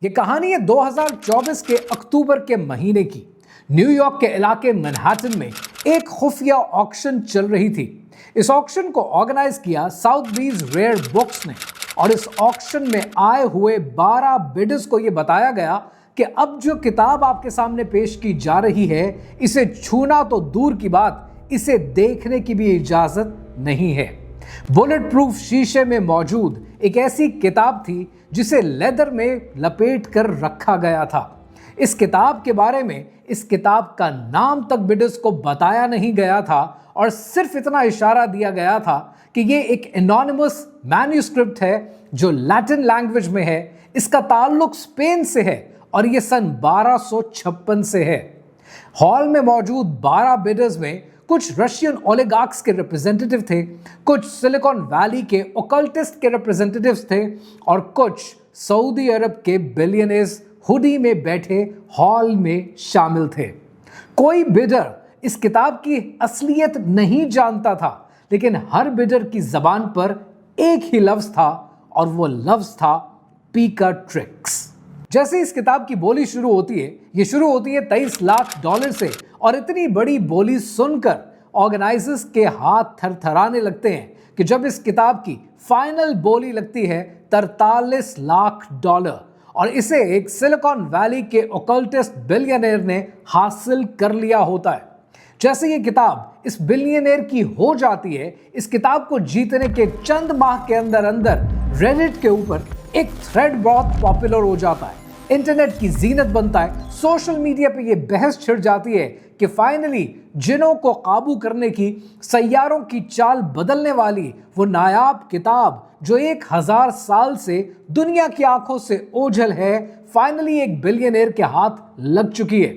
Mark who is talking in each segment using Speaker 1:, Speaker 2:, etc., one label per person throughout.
Speaker 1: یہ کہانی ہے 2024 کے اکتوبر کے مہینے کی۔ نیو یارک کے علاقے منہٹن میں ایک خفیہ آکشن چل رہی تھی۔ اس آکشن کو آرگنائز کیا ساؤتھبیز ریئر بکس نے، اور اس آکشن میں آئے ہوئے 12 بڈرز کو یہ بتایا گیا کہ اب جو کتاب آپ کے سامنے پیش کی جا رہی ہے، اسے چھونا تو دور کی بات، اسے دیکھنے کی بھی اجازت نہیں ہے۔ بلٹ پروف شیشے میں موجود ایک ایسی کتاب تھی جسے لیدر میں لپیٹ کر رکھا گیا تھا۔ اس کتاب کے بارے میں اس کتاب کا نام تک بڈرز کو بتایا نہیں گیا تھا، اور صرف اتنا اشارہ دیا گیا تھا کہ یہ ایک انونیمس مینیوسکرپٹ ہے جو لیٹن لینگویج میں ہے، اس کا تعلق اسپین سے ہے اور یہ سن 1256 سے ہے۔ ہال میں موجود 12 بڈرز میں کچھ رشین اولیگارکس کے ریپرزینٹیٹیو تھے، کچھ سلیکون ویلی کے اوکلٹسٹ کے ریپرزینٹیٹیوز تھے، اور کچھ سعودی عرب کے بلینئرز ہوڈی میں بیٹھے ہال میں شامل تھے۔ کوئی بڈر اس کتاب کی اصلیت نہیں جانتا تھا، لیکن ہر بڈر کی زبان پر ایک ہی لفظ تھا، اور وہ لفظ تھا پیکاٹرکس۔ جیسے اس کتاب کی بولی شروع ہوتی ہے، یہ شروع ہوتی ہے $23 لاکھ سے، اور اتنی بڑی بولی سن کر آرگنائزرز کے ہاتھ تھر تھرانے لگتے ہیں کہ جب اس کتاب کی فائنل بولی لگتی ہے $43 لاکھ، اور اسے ایک سلیکون ویلی کے اوکلٹسٹ بلینئر نے حاصل کر لیا ہوتا ہے۔ جیسے یہ کتاب اس بلینئر کی ہو جاتی ہے، اس کتاب کو جیتنے کے چند ماہ کے اندر ریڈٹ کے اوپر ایک تھریڈ بہت پاپولر ہو جاتا ہے، انٹرنیٹ کی زینت بنتا ہے، سوشل میڈیا پہ یہ بحث چھڑ جاتی ہے کہ فائنلی جنوں کو قابو کرنے کی، سیاروں کی چال بدلنے والی وہ نایاب کتاب جو 1000 سال سے دنیا کی آنکھوں سے اوجھل ہے، فائنلی ایک بلینئر کے ہاتھ لگ چکی ہے۔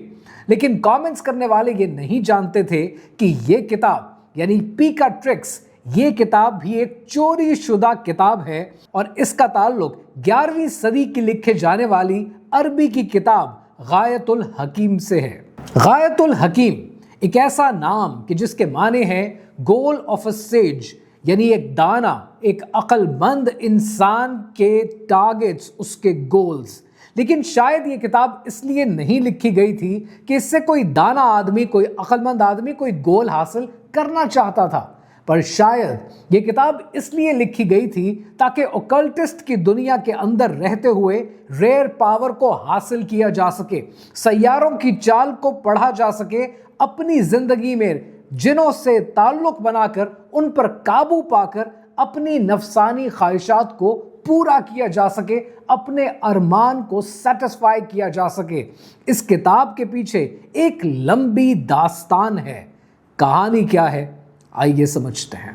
Speaker 1: لیکن کامنٹس کرنے والے یہ نہیں جانتے تھے کہ یہ کتاب یعنی پیکاٹرکس، یہ کتاب بھی ایک چوری شدہ کتاب ہے، اور اس کا تعلق 11ویں صدی کی لکھے جانے والی عربی کی کتاب غایۃ الحکیم سے ہے۔ غایۃ الحکیم ایک ایسا نام کہ جس کے معنی ہے گول آف اے سیج، یعنی ایک دانا، ایک عقل مند انسان کے ٹارگٹس، اس کے گولز۔ لیکن شاید یہ کتاب اس لیے نہیں لکھی گئی تھی کہ اس سے کوئی دانا آدمی، کوئی عقل مند آدمی کوئی گول حاصل کرنا چاہتا تھا، پر شاید یہ کتاب اس لیے لکھی گئی تھی تاکہ اوکلٹسٹ کی دنیا کے اندر رہتے ہوئے ریئر پاور کو حاصل کیا جا سکے، سیاروں کی چال کو پڑھا جا سکے، اپنی زندگی میں جنوں سے تعلق بنا کر ان پر قابو پا کر اپنی نفسانی خواہشات کو پورا کیا جا سکے، اپنے ارمان کو سیٹسفائی کیا جا سکے۔ اس کتاب کے پیچھے ایک لمبی داستان ہے۔ کہانی کیا ہے، آئیے سمجھتے ہیں۔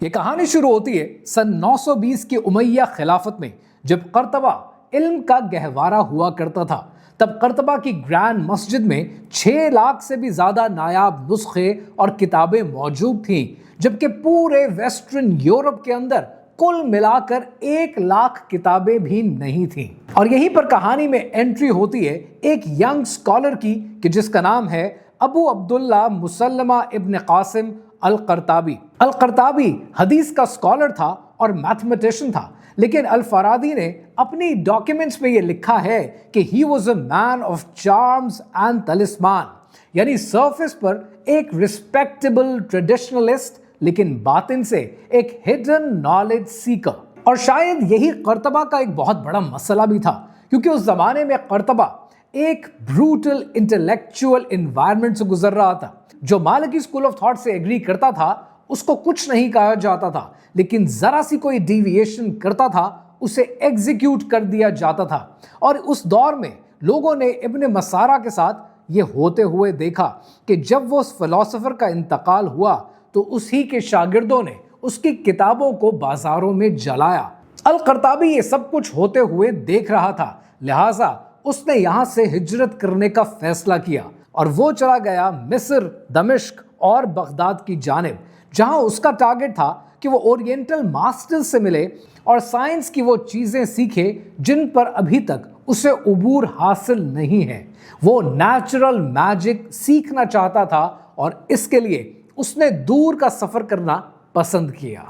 Speaker 1: یہ کہانی شروع ہوتی ہے سن 920 کی امیہ خلافت میں، جب قرطبہ علم کا گہوارہ ہوا کرتا تھا۔ تب قرطبہ کی گرینڈ مسجد میں 6 لاکھ سے بھی زیادہ نایاب نسخے اور کتابیں موجود تھیں، جبکہ پورے ویسٹرن یورپ کے اندر کل ملا کر 1 لاکھ کتابیں بھی نہیں تھیں۔ اور یہیں پر کہانی میں انٹری ہوتی ہے ایک ینگ اسکالر کی کہ جس کا نام ہے ابو عبداللہ مسلمہ ابن قاسم القرطابی۔ القرطابی حدیث کا اسکالر تھا اور میتھمیٹیشین تھا، لیکن الفارابی نے اپنی ڈاکیومنٹس میں یہ لکھا ہے کہ he was a man of charms and talismans, یعنی سرفیس پر ایک ریسپیکٹیبل ٹریڈیشنلسٹ، لیکن باطن سے ایک ہڈن نالج سیکر۔ اور شاید یہی قرطبہ کا ایک بہت بڑا مسئلہ بھی تھا، کیونکہ اس زمانے میں قرطبہ ایک بروٹل انٹلیکچوئل انوائرمنٹ سے گزر رہا تھا۔ جو مالکی اسکول آف تھاٹ سے ایگری کرتا تھا اس کو کچھ نہیں کہا جاتا تھا، لیکن ذرا سی کوئی ڈیویشن کرتا تھا اسے ایگزیکیوٹ کر دیا جاتا تھا۔ اور اس دور میں لوگوں نے ابن مسارہ کے ساتھ یہ ہوتے ہوئے دیکھا کہ جب وہ اس فلسفر کا انتقال ہوا تو اسی کے شاگردوں نے اس کی کتابوں کو بازاروں میں جلایا۔ القرطابی یہ سب کچھ ہوتے ہوئے دیکھ رہا تھا، لہٰذا اس نے یہاں سے ہجرت کرنے کا فیصلہ کیا، اور وہ چلا گیا مصر، دمشق اور بغداد کی جانب، جہاں اس کا ٹارگٹ تھا کہ وہ اورینٹل ماسٹر سے ملے اور سائنس کی وہ چیزیں سیکھے جن پر ابھی تک اسے عبور حاصل نہیں ہے۔ وہ نیچرل میجک سیکھنا چاہتا تھا، اور اس کے لیے اس نے دور کا سفر کرنا پسند کیا۔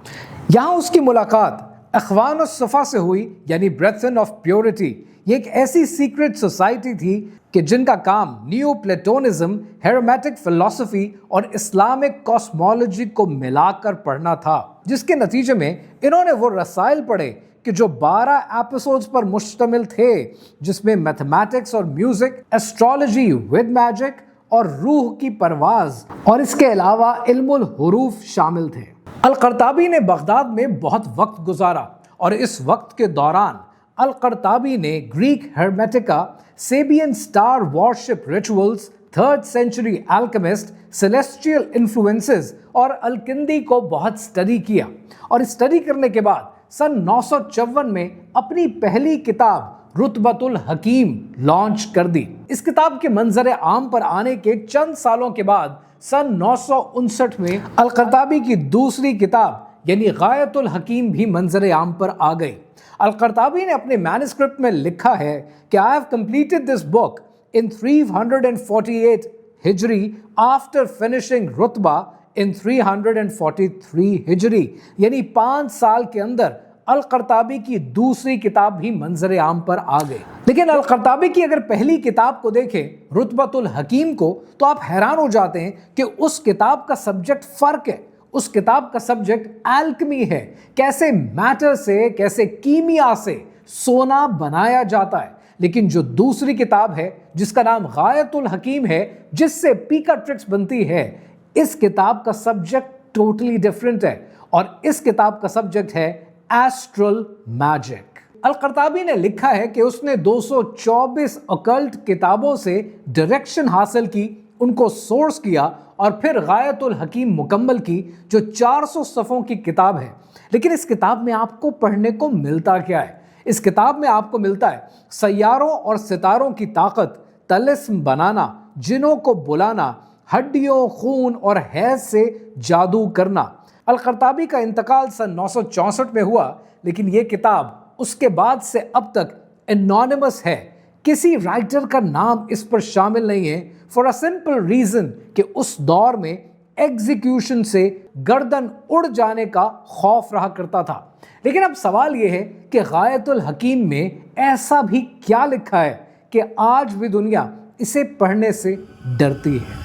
Speaker 1: یہاں اس کی ملاقات اخوان الصفا سے ہوئی، یعنی بریتھن آف پیورٹی۔ یہ ایک ایسی سیکرٹ سوسائٹی تھی کہ جن کا کام نیو پلیٹونزم، ہیرمیٹک فلسفی اور اسلامک کاسمولوجی کو ملا کر پڑھنا تھا، جس کے نتیجے میں انہوں نے وہ رسائل پڑھے کہ جو 12 ایپیسوڈز پر مشتمل تھے، جس میں میتھمیٹکس اور میوزک، ایسٹرالوجی ود میجک اور روح کی پرواز، اور اس کے علاوہ علم الحروف شامل تھے۔ القرطابی نے بغداد میں بہت وقت گزارا، اور اس وقت کے دوران القرطابی نے Greek Hermetica, Sabian star worship rituals, 3rd century alchemist, celestial influences اور الکندی کو بہت سٹڈی کیا، اور سٹڈی کرنے کے بعد سن 954 میں اپنی پہلی کتاب رتبۃ الحکیم لانچ کر دی۔ اس کتاب کے منظر عام پر آنے کے چند سالوں کے بعد سن 959 میں القرطابی کی دوسری کتاب یعنی غایۃ الحکیم بھی منظر عام پر آ گئی۔ القرطابی نے اپنے مینuscript میں لکھا ہے کہ I have completed this book in 348 ہجری after finishing رتبہ in 343 ہجری، یعنی 5 سال کے اندر القرطابی کی دوسری کتاب بھی منظر عام پر آ گئی۔ لیکن القرطابی کی اگر پہلی کتاب کو دیکھیں، رتبۃ الحکیم کو، تو آپ حیران ہو جاتے ہیں کہ اس کتاب کا سبجیکٹ فرق ہے۔ اس کتاب کا سبجیکٹ الکمی ہے، کیسے میٹر سے، کیسے کیمیا سے سونا بنایا جاتا ہے۔ لیکن جو دوسری کتاب ہے جس کا نام غایۃ الحکیم ہے، جس سے پیکا ٹرکس بنتی ہے، اس کتاب کا سبجیکٹ ٹوٹلی ڈیفرنٹ ہے، اور اس کتاب کا سبجیکٹ ہے ایسٹرل میجک۔ القرطابی نے لکھا ہے کہ اس نے 224 اکلٹ کتابوں سے ڈائریکشن حاصل کی، ان کو سورس کیا، اور پھر غایۃ الحکیم مکمل کی، جو 400 صفحوں کی کتاب ہے۔ لیکن اس کتاب میں آپ کو پڑھنے کو ملتا کیا ہے؟ اس کتاب میں آپ کو ملتا ہے سیاروں اور ستاروں کی طاقت، طلسم بنانا، جنوں کو بلانا، ہڈیوں، خون اور حیض سے جادو کرنا۔ القرطابی کا انتقال سن 964 میں ہوا، لیکن یہ کتاب اس کے بعد سے اب تک انونیمس ہے، کسی رائٹر کا نام اس پر شامل نہیں ہے، فار اے سمپل ریزن کہ اس دور میں ایگزیکیوشن سے گردن اڑ جانے کا خوف رہا کرتا تھا۔ لیکن اب سوال یہ ہے کہ غایۃ الحکیم میں ایسا بھی کیا لکھا ہے کہ آج بھی دنیا اسے پڑھنے سے ڈرتی ہے؟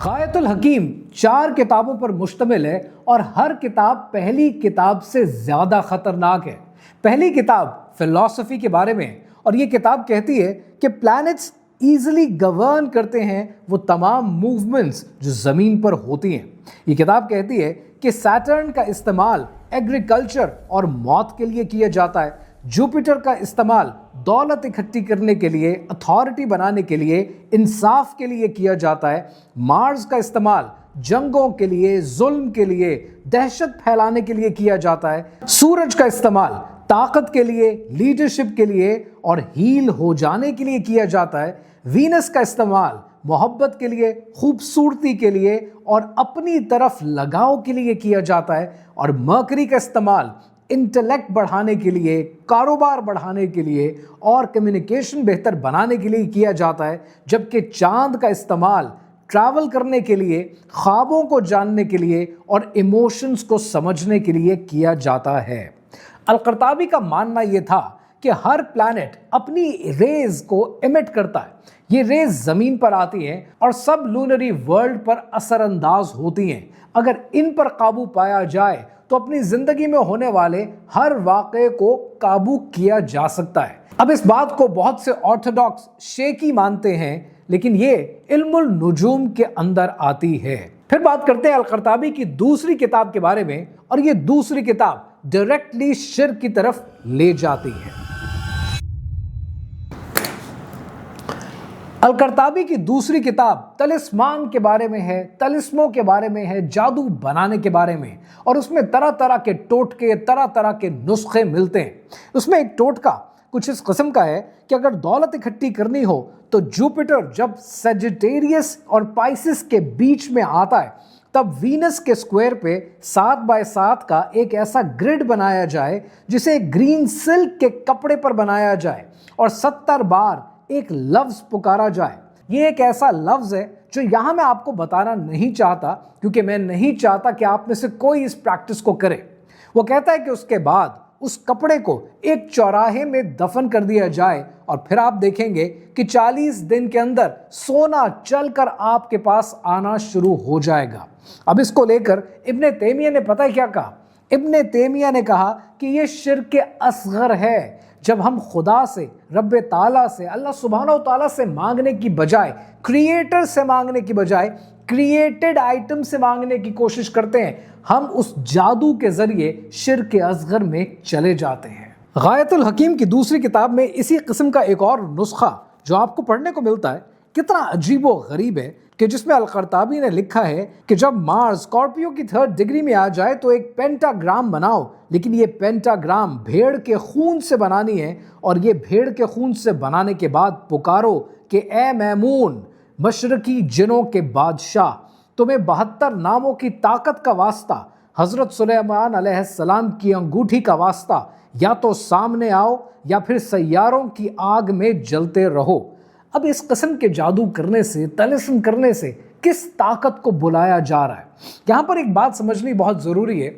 Speaker 1: غایۃ الحکیم 4 کتابوں پر مشتمل ہے، اور ہر کتاب پہلی کتاب سے زیادہ خطرناک ہے۔ پہلی کتاب فلسفی کے بارے میں، اور یہ کتاب کہتی ہے کہ پلانٹس ایزیلی گورن کرتے ہیں وہ تمام موومنٹس جو زمین پر ہوتی ہیں۔ یہ کتاب کہتی ہے کہ سیٹرن کا استعمال ایگریکلچر اور موت کے لیے کیا جاتا ہے، جوپیٹر کا استعمال دولت اکٹھی کرنے کے لیے، اتھارٹی بنانے کے لیے، انصاف کے لیے کیا جاتا ہے، مارس کا استعمال جنگوں کے لیے، ظلم کے لیے، دہشت پھیلانے کے لیے کیا جاتا ہے، سورج کا استعمال طاقت کے لیے، لیڈرشپ کے لیے اور ہیل ہو جانے کے لیے کیا جاتا ہے، وینس کا استعمال محبت کے لیے، خوبصورتی کے لیے اور اپنی طرف لگاؤ کے لیے کیا جاتا ہے، اور مرکری کا استعمال انٹلیکٹ بڑھانے کے لیے، کاروبار بڑھانے کے لیے اور کمیونیکیشن بہتر بنانے کے لیے کیا جاتا ہے، جبکہ چاند کا استعمال ٹریول کرنے کے لیے، خوابوں کو جاننے کے لیے اور ایموشنز کو سمجھنے کے لیے کیا جاتا ہے۔ القرطابی کا ماننا یہ تھا کہ ہر پلانٹ اپنی ریز کو ایمٹ کرتا ہے، یہ ریز زمین پر آتی ہیں اور سب لونری ورلڈ پر اثر انداز ہوتی ہیں۔ اگر ان پر قابو پایا جائے تو اپنی زندگی میں ہونے والے ہر واقعے کو قابو کیا جا سکتا ہے۔ اب اس بات کو بہت سے آرتھوڈاکس شیکی مانتے ہیں، لیکن یہ علم النجوم کے اندر آتی ہے۔ پھر بات کرتے ہیں القرطابی کی دوسری کتاب کے بارے میں، اور یہ دوسری کتاب ڈائریکٹلی شرک کی طرف لے جاتی ہے۔ القرطابی کی دوسری کتاب طلسمان کے بارے میں ہے، طلسموں کے بارے میں ہے، جادو بنانے کے بارے میں، اور اس میں طرح طرح کے ٹوٹکے، طرح طرح کے نسخے ملتے ہیں۔ اس میں ایک ٹوٹکا کچھ اس قسم کا ہے کہ اگر دولت اکٹھی کرنی ہو تو جوپیٹر جب سیجیٹیریس اور پائسس کے بیچ میں آتا ہے، تب وینس کے سکوئر پہ 7x7 کا ایک ایسا گریڈ بنایا جائے جسے گرین سلک کے کپڑے پر بنایا جائے، اور 70 بار ایک لفظ پکارا جائے۔ یہ ایک ایسا لفظ ہے جو یہاں میں آپ کو بتانا نہیں چاہتا، کیونکہ میں نہیں چاہتا کہ آپ میں سے کوئی اس پریکٹس کو کرے۔ وہ کہتا ہے کہ اس کے بعد اس کپڑے کو ایک چوراہے میں دفن کر دیا جائے، اور پھر آپ دیکھیں گے کہ 40 دن کے اندر سونا چل کر آپ کے پاس آنا شروع ہو جائے گا۔ اب اس کو لے کر ابن تیمیہ نے پتہ کیا کہا؟ ابن تیمیہ نے کہا کہ یہ شرک اصغر ہے۔ جب ہم خدا سے، رب تعالیٰ سے، اللہ سبحانہ و تعالیٰ سے مانگنے کی بجائے، کریٹر سے مانگنے کی بجائے کریٹڈ آئٹم سے مانگنے کی کوشش کرتے ہیں، ہم اس جادو کے ذریعے شرک اصغر میں چلے جاتے ہیں۔ غایۃ الحکیم کی دوسری کتاب میں اسی قسم کا ایک اور نسخہ جو آپ کو پڑھنے کو ملتا ہے، کتنا عجیب و غریب ہے کہ جس میں القرطابی نے لکھا ہے کہ جب مارس اسکارپیو کی 3rd ڈگری میں آ جائے تو ایک پینٹاگرام بناؤ، لیکن یہ پینٹاگرام بھیڑ کے خون سے بنانی ہے، اور یہ بھیڑ کے خون سے بنانے کے بعد پکارو کہ اے میمون، مشرقی جنوں کے بادشاہ، تمہیں 72 ناموں کی طاقت کا واسطہ، حضرت سلیمان علیہ السلام کی انگوٹھی کا واسطہ، یا تو سامنے آؤ یا پھر سیاروں کی آگ میں جلتے رہو۔ اب اس قسم کے جادو کرنے سے، طلسم کرنے سے کس طاقت کو بلایا جا رہا ہے؟ یہاں پر ایک بات سمجھنی بہت ضروری ہے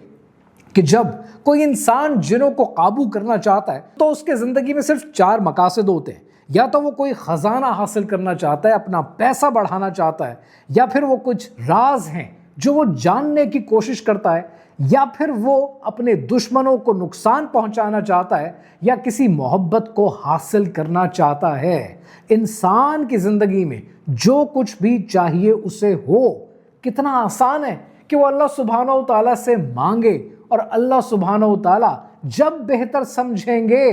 Speaker 1: کہ جب کوئی انسان جنوں کو قابو کرنا چاہتا ہے تو اس کے زندگی میں صرف 4 مقاصد ہوتے ہیں۔ یا تو وہ کوئی خزانہ حاصل کرنا چاہتا ہے، اپنا پیسہ بڑھانا چاہتا ہے، یا پھر وہ کچھ راز ہیں جو وہ جاننے کی کوشش کرتا ہے، یا پھر وہ اپنے دشمنوں کو نقصان پہنچانا چاہتا ہے، یا کسی محبت کو حاصل کرنا چاہتا ہے۔ انسان کی زندگی میں جو کچھ بھی چاہیے اسے ہو، کتنا آسان ہے کہ وہ اللہ سبحانہ و تعالیٰ سے مانگے، اور اللہ سبحانہ و تعالیٰ جب بہتر سمجھیں گے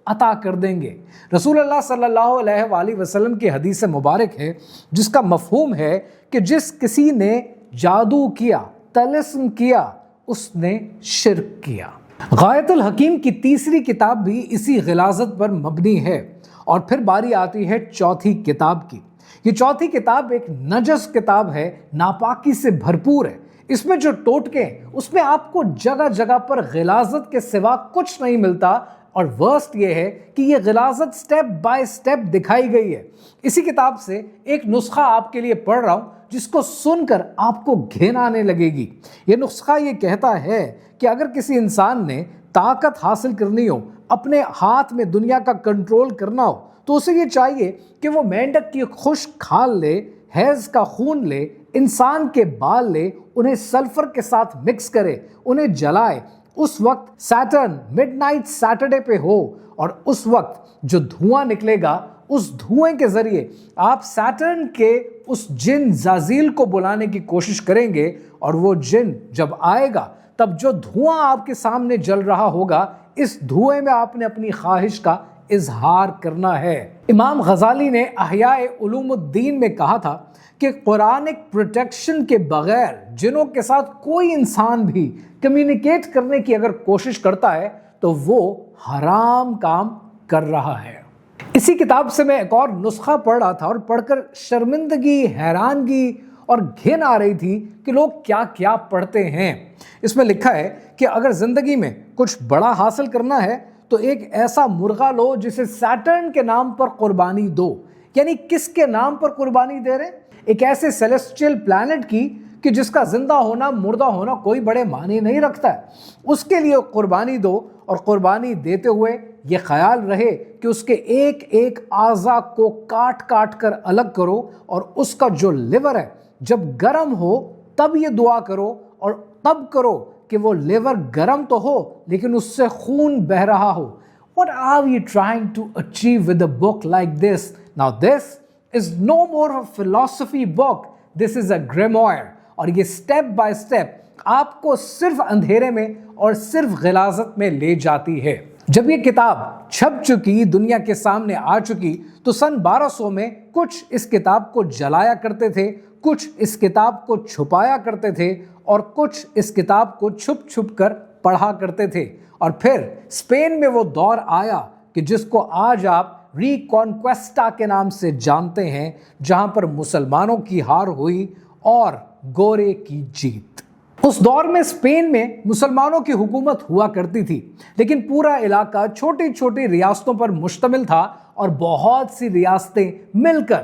Speaker 1: عطا کر دیں گے۔ رسول اللہ صلی اللہ علیہ وآلہ وسلم کی حدیث مبارک ہے جس کا مفہوم ہے کہ جس کسی نے جادو کیا، طلسم کیا، اس نے شرک کیا۔ غایۃ الحکیم کی تیسری کتاب بھی اسی غلاظت پر مبنی ہے، اور پھر باری آتی ہے چوتھی کتاب کی۔ یہ چوتھی کتاب ایک نجس کتاب ہے، ناپاکی سے بھرپور ہے۔ اس میں جو ٹوٹکے ہیں اس میں آپ کو جگہ جگہ پر غلاظت کے سوا کچھ نہیں ملتا، اور ورسٹ یہ ہے کہ یہ غلاظت سٹیپ بائی سٹیپ دکھائی گئی ہے۔ اسی کتاب سے ایک نسخہ آپ کے لیے پڑھ رہا ہوں جس کو سن کر آپ کو گھن آنے لگے گی۔ یہ نسخہ یہ کہتا ہے کہ اگر کسی انسان نے طاقت حاصل کرنی ہو، اپنے ہاتھ میں دنیا کا کنٹرول کرنا ہو، تو اسے یہ چاہیے کہ وہ مینڈک کی خشک کھال لے، حیض کا خون لے، انسان کے بال لے، انہیں سلفر کے ساتھ مکس کرے، انہیں جلائے۔ اس وقت سیٹرن مڈ نائٹ سیٹرڈے پہ ہو، اور اس وقت جو دھواں نکلے گا، اس دھوئیں کے ذریعے آپ سیٹرن کے اس جن زازیل کو بلانے کی کوشش کریں گے، اور وہ جن جب آئے گا تب جو دھواں آپ کے سامنے جل رہا ہوگا، اس دھوئیں میں آپ نے اپنی خواہش کا اظہار کرنا ہے۔ امام غزالی نے احیاء علوم الدین میں کہا تھا کہ قرآنک پروٹیکشن کے بغیر جنوں کے ساتھ کوئی انسان بھی کمیونیکیٹ کرنے کی اگر کوشش کرتا ہے تو وہ حرام کام کر رہا ہے۔ اسی کتاب سے میں ایک اور نسخہ پڑھ رہا تھا، اور پڑھ کر شرمندگی، حیرانگی اور گھن آ رہی تھی کہ لوگ کیا کیا پڑھتے ہیں۔ اس میں لکھا ہے کہ اگر زندگی میں کچھ بڑا حاصل کرنا ہے تو ایک ایسا مرغہ لو جسے سیٹرن کے نام پر قربانی دو۔ یعنی کس کے نام پر قربانی دے رہے ہیں؟ ایک ایسے سیلیسٹیل پلانٹ کی کہ جس کا زندہ ہونا مردہ ہونا کوئی بڑے معنی نہیں رکھتا ہے، اس کے لیے قربانی دو، اور قربانی دیتے ہوئے یہ خیال رہے کہ اس کے ایک ایک اعضاء کو کاٹ کاٹ کر الگ کرو، اور اس کا جو لیور ہے جب گرم ہو تب یہ دعا کرو، اور تب کرو کہ وہ لیور گرم تو ہو لیکن اس سے خون بہ رہا ہو۔ What are we trying to achieve with a book like this? Now this is no more a philosophy book, this is a grimoire، اور یہ سٹیپ بائی سٹیپ آپ کو صرف اندھیرے میں اور صرف غلاظت میں لے جاتی ہے۔ جب یہ کتاب چھپ چکی، دنیا کے سامنے آ چکی، تو سن 1200 میں کچھ اس کتاب کو جلایا کرتے تھے، کچھ اس کتاب کو چھپایا کرتے تھے، اور کچھ اس کتاب کو چھپ چھپ کر پڑھا کرتے تھے۔ اور پھر اسپین میں وہ دور آیا کہ جس کو آج آپ ری کانکویسٹا کے نام سے جانتے ہیں، جہاں پر مسلمانوں کی ہار ہوئی اور گورے کی جیت۔ اس دور میں اسپین میں مسلمانوں کی حکومت ہوا کرتی تھی، لیکن پورا علاقہ چھوٹی چھوٹی ریاستوں پر مشتمل تھا، اور بہت سی ریاستیں مل کر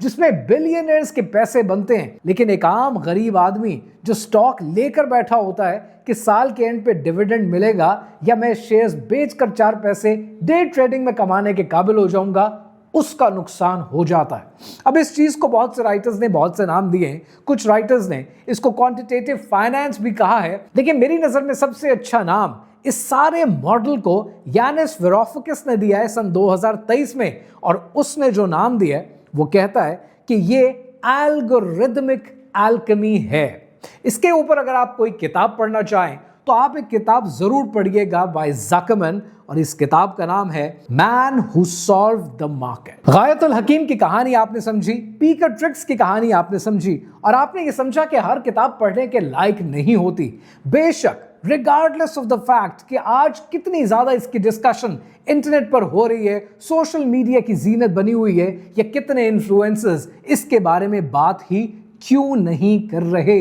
Speaker 1: جس میں بلینئرز کے پیسے بنتے ہیں، لیکن ایک عام غریب آدمی جو سٹاک لے کر بیٹھا ہوتا ہے کہ سال کے اینڈ پہ ڈیویڈنڈ ملے گا یا میں شیئرز بیچ کر 4 پیسے ڈے ٹریڈنگ میں کمانے کے قابل ہو جاؤں گا، اس کا نقصان ہو جاتا ہے۔ اب اس چیز کو بہت سے رائٹرز نے بہت سے نام دیے ہیں، کچھ رائٹرز نے اس کو کوانٹیٹیو فائنانس بھی کہا ہے، لیکن میری نظر میں سب سے اچھا نام اس سارے ماڈل کو یانس ویروفکس نے دیا ہے سن 2023 میں، اور اس نے جو نام دیا ہے وہ کہتا ہے کہ یہ الگوریدمک الکیمی ہے۔ اس کے اوپر اگر آپ کوئی کتاب پڑھنا چاہیں تو آپ ایک کتاب ضرور پڑھیے گا بائی زاکرمن، اور اس کتاب کا نام ہے مین ہو سالوڈ دی مارکیٹ۔ غایت الحکیم کی کہانی آپ نے سمجھی، پیکر ٹرکس کی کہانی آپ نے سمجھی، اور آپ نے یہ سمجھا کہ ہر کتاب پڑھنے کے لائق نہیں ہوتی۔ بے شک ریگارڈلیس آف دا فیکٹ کہ آج کتنی زیادہ اس کی ڈسکشن انٹرنیٹ پر ہو رہی ہے، سوشل میڈیا کی زینت بنی ہوئی ہے، یا کتنے انفلوئنسرز اس کے بارے میں بات ہی کیوں نہیں کر رہے،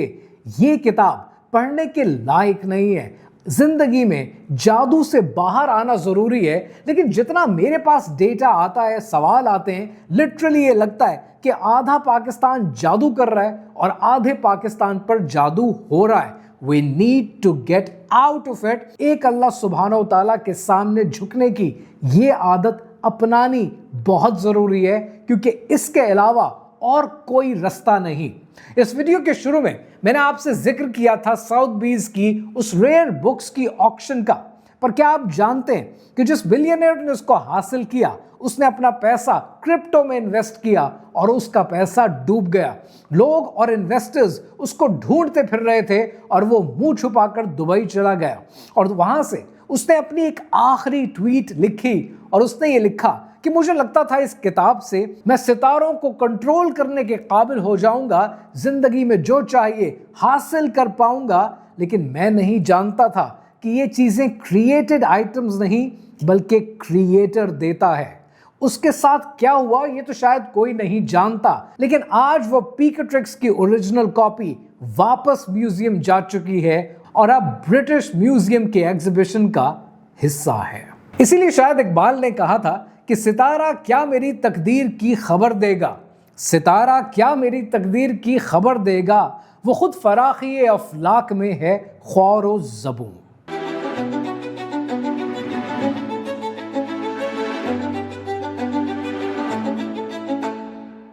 Speaker 1: یہ کتاب پڑھنے کے لائق نہیں ہے۔ زندگی میں جادو سے باہر آنا ضروری ہے، لیکن جتنا میرے پاس ڈیٹا آتا ہے، سوال آتے ہیں، لٹرلی یہ لگتا ہے کہ آدھا پاکستان جادو کر رہا ہے اور آدھے پاکستان پر جادو ہو رہا ہے۔ We need to get out of it۔ ایک اللہ سبحانہ و تعالیٰ کے سامنے جھکنے کی یہ عادت اپنانی بہت ضروری ہے، کیونکہ اس کے علاوہ اور کوئی رستہ نہیں۔ اس ویڈیو کے شروع میں نے آپ سے ذکر کیا تھا ساؤتھ کی اس ریئر بکس کی آکشن کا، پر کیا آپ جانتے ہیں کہ جس بلینئر نے اس کو حاصل کیا، اس نے اپنا پیسہ کرپٹو میں انویسٹ کیا اور اس کا پیسہ ڈوب گیا۔ لوگ اور انویسٹرز اس کو ڈھونڈتے پھر رہے تھے اور وہ منہ چھپا کر دبئی چلا گیا، اور وہاں سے اس نے اپنی ایک آخری ٹویٹ لکھی، اور اس نے یہ لکھا کہ مجھے لگتا تھا اس کتاب سے میں ستاروں کو کنٹرول کرنے کے قابل ہو جاؤں گا، زندگی میں جو چاہیے حاصل کر پاؤں گا، لیکن میں نہیں جانتا تھا کہ یہ چیزیں کریٹڈ آئٹمز نہیں بلکہ کریٹر دیتا ہے۔ اس کے ساتھ کیا ہوا یہ تو شاید کوئی نہیں جانتا، لیکن آج وہ پیکر ٹرکس کی اوریجنل کاپی واپس میوزیم جا چکی ہے اور اب برٹش میوزیم کے ایگزیبیشن کا حصہ ہے۔ اسی لیے شاید اقبال نے کہا تھا کہ ستارہ کیا میری تقدیر کی خبر دے گا، ستارہ کیا میری تقدیر کی خبر دے گا، وہ خود فراخی افلاک میں ہے خوار و زبوں۔